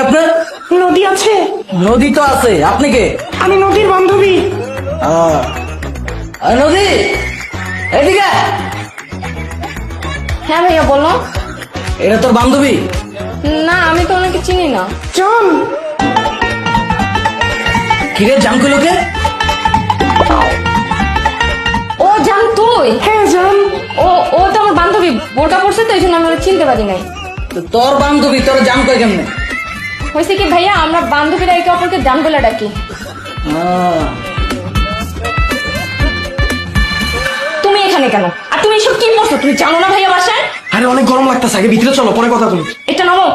আপনার? নদী আছে? নদী তো আছে, আপনি কে? আমি নদীর বান্ধবী। নদী এদিকে আয়। হ্যাঁ ভাইয়া বলো। এটা তোর বান্ধবী? না আমি তো ওনাকে চিনি না। চল। কিরে জান কইলোকে? ও জান তুই? হ্যাঁ জান। ও তো আমার বান্ধবী, বোরকা পড়ছে তো এই জন্য আমি ওরা চিনতে পারি নাই। তোর বান্ধবী তোর জান কই কেমনে? হয়েছে কি ভাইয়া, আমরা বান্ধবীরা একে অপরকে জান বলে ডাকি। তুমি এখানে কেন? আর তুমি এসব কি করছো? তুমি জানো না ভাইয়া বাসায়? আরে অনেক গরম লাগতেছে, আগে ভিতরে চলো, পরে কথা বলি। এটা নামো।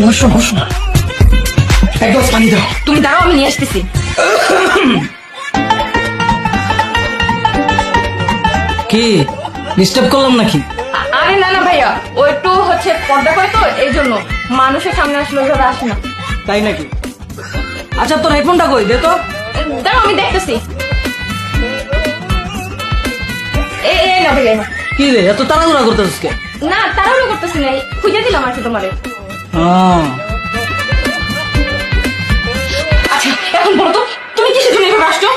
বসো বসো, এক গ্লাস পানি দাও। তুমি দাঁড়াও, আমি নিয়ে আসতেছি। কি ডিস্টার্ব করলাম নাকি? আরে না না ভাইয়া, ও একটু পর্দা করে তো এই জন্য মানুষের সামনে আসলে ওইভাবে আসে না। তাই নাকি? আচ্ছা তোর হেডফোনটা কই দে তো। দাঁড়াও আমি দেখতেছি। এই না ভাইয়া না। কি রে এত তাড়াহুড়া করতেছিস কে? না তাড়াহুড়ো করতেছি না, খুঁজে দিলাম আর কি তোমারে। আচ্ছা এখন বলো তো, তুমি কিসের জন্য এভাবে আসছো?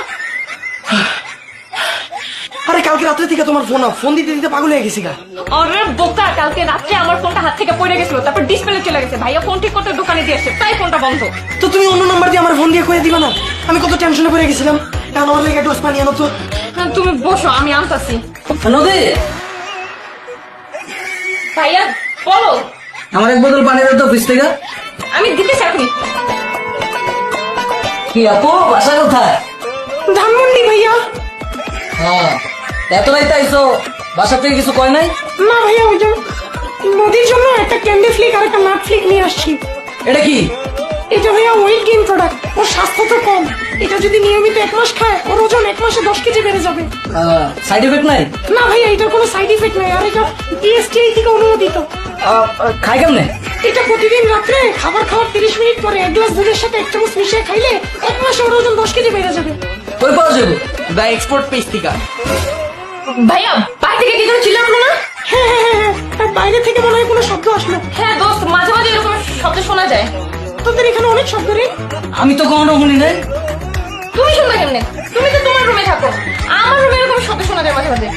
আরে কালকে রাত্রে থেকে তোমার ফোন দিতে দিতে পাগল হয়ে গেছি গা। আরে বোকা, কালকে রাত্রে আমার ফোনটা হাত থেকে পড়ে গেছিল, তারপর ডিসপ্লে চলে গেছে। ভাইয়া ফোন ঠিক করতে দোকানে দিয়ে আসছে, তাই ফোনটা বন্ধ। তো তুমি অন্য নাম্বার দিয়ে আমার ফোন দিয়ে কয়ে দিবা না? আমি কত টেনশনে পড়ে গেছিলাম। এখন আমার লেগে ডোজ পানি আনো তো। হ্যাঁ, তুমি বসো, আমি আনতাছি। নদী ভাইয়া বলো। আমার এক বোতল পানি দে তো ফ্রিজ থেকে। আমি দিতেছি এখনই। কি আপু বাসা কোথায়? ধানমন্ডি ভাইয়া। এত রাইতে আইসো, বাসা থেকে কিছু কয় নাই? না ভাইয়া, ওই যে নদীর জন্য একটা ক্যান্ডি ফ্লিক আর একটা নাট ফ্লিক নিয়ে আসছি। এটা কি? এটা ভাইয়া ওয়েট গেইন প্রোডাক্ট। ওর স্বাস্থ্য তো কম, এটা যদি নিয়মিত 1 মাস খায় ওর ওজন 1 মাসে 10 কেজি বেড়ে যাবে। সাইড এফেক্ট নাই? না ভাইয়া, এটার কোনো সাইড ইফেক্ট নাই, আর এটা ডিএসটিআই থেকে অনুমোদিত। খাই কেমনে? এটা প্রতিদিন রাত্রে খাবার খাওয়ার 30 মিনিট পরে 1 গ্লাস দুধের সাথে 1 চামচ মিশিয়ে খাইলে 1 মাসে ওর ওজন 10 কেজি বেড়ে যাবে। কই পাওয়া যাবে? দা এক্সপোর্ট পেজ থেকে। ভাইয়া বাইরে থেকে কি যেন চিল্লানো না? হ্যাঁ হ্যাঁ হ্যাঁ হ্যাঁ, তার বাইরে থেকে মনে হয় কোনো শব্দ আসলো। হ্যাঁ দোস্ত, মাঝে মাঝে এরকম শব্দ শোনা যায়। তোদের এখানে অনেক শব্দ রে। আমি তো কখনো শুনি নাই। তুমি শুনবে কেমনে? তুমি তো তোমার রুমে থাকো, আমার রুমে এরকম শব্দ শোনা যায় মাঝে মাঝে।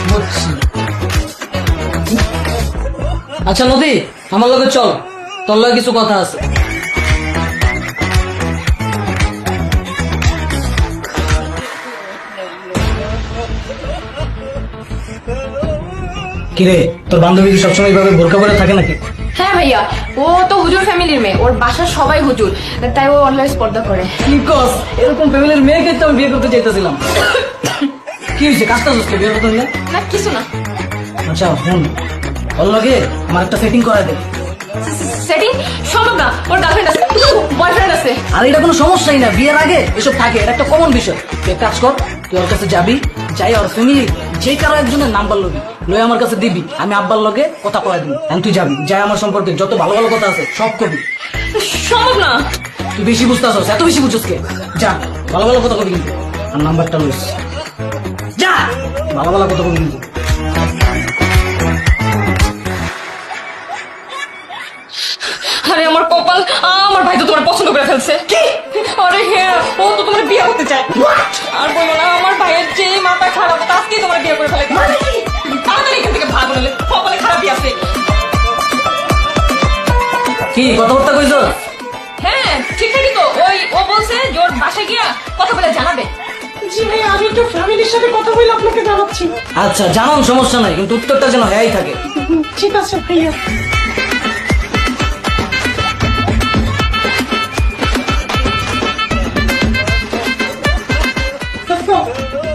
বুঝছি। আচ্ছা নদী, আমার লগে চল, তোর লগে কিছু কথা আছে। কিরে তোর বান্ধবী কি সবসময় এইভাবে বোরকা পরে থাকে নাকি? হ্যাঁ ভাইয়া, ও তো হুজুর ফ্যামিলির মেয়ে, ওর বাসার সবাই হুজুর, তাই ও অনলাইন স্পর্ধা করে। কি কস? এরকম ফ্যামিলির মেয়েকে তো আমি বিয়ে করতে চাইতেছিলাম। কি হয়েছে, কাজটা হচ্ছে বিয়ে করতে হলে? না কিছু না। আচ্ছা শুন, ওর লগে আমার একটা সেটিং করা দে। সেটিং সম্ভব না, ওর গার্লফ্রেন্ড আছে, বয়ফ্রেন্ড আছে। আর এটা কোনো সমস্যাই না, বিয়ের আগে এসব থাকে, এটা একটা কমন বিষয়। তুই এক কাজ কর, তুই ওর কাছে যাবি, যাই ওর ফ্যামিলি যে কারো একজনের নাম্বার লবি, লয়ে আমার কাছে দিবি, আমি আব্বার লগে কথা কয়ে দিবি। এখন তুই যাবি, যাই আমার সম্পর্কে যত ভালো ভালো কথা আছে সব কবি। সম্ভব না। তুই বেশি বুঝতেছস, এত বেশি বুঝছস কে? যা ভালো ভালো কথা কবি কিন্তু, আর নাম্বারটা লইস। যা ভালো ভালো কথা কবি কিন্তু। আরে আমার কপাল, আমার ভাই তো তোমার পছন্দ করে ফেলছে। কি? আরে হ্যাঁ, ও তো তোমার বিয়ে করতে চায়। আর বলো না, আমার ভাইয়ের যে মাথা খারাপ, তাকে তোমার বিয়ে করে ফেলে। তাড়াতাড়ি এখান থেকে ভাগ হলে, কপালে খারাপই আছে। কি কথাবার্তা কইছ? হ্যাঁ ঠিকঠাকই তো, ও বলছে যে ওর বাসায় গিয়া কথা বলে জানাবে। জি ভাইয়া, আমি একটু ফ্যামিলির সাথে কথা বলে আপনাকে জানাচ্ছি। আচ্ছা জানান, সমস্যা নাই, কিন্তু উত্তরটা যেন হ্যাঁই থাকে। ঠিক আছে ভাইয়া।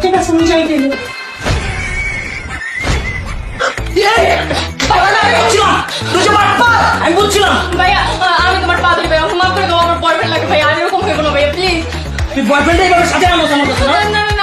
ঠিক আছে, আমি যাই গেলে। আমি বুঝছিলাম। ভাইয়া আমি তোমার পা ধরি, ভাইয়া মাফ করে দাও, আমার বয়ফ্রেন্ড লাগে ভাইয়া, আর এরকম হয়ে গেলো ভাইয়া প্লিজ। তুই বয়ফ্রেন্ড এইভাবে সাথে আনো আমার কাছে না? না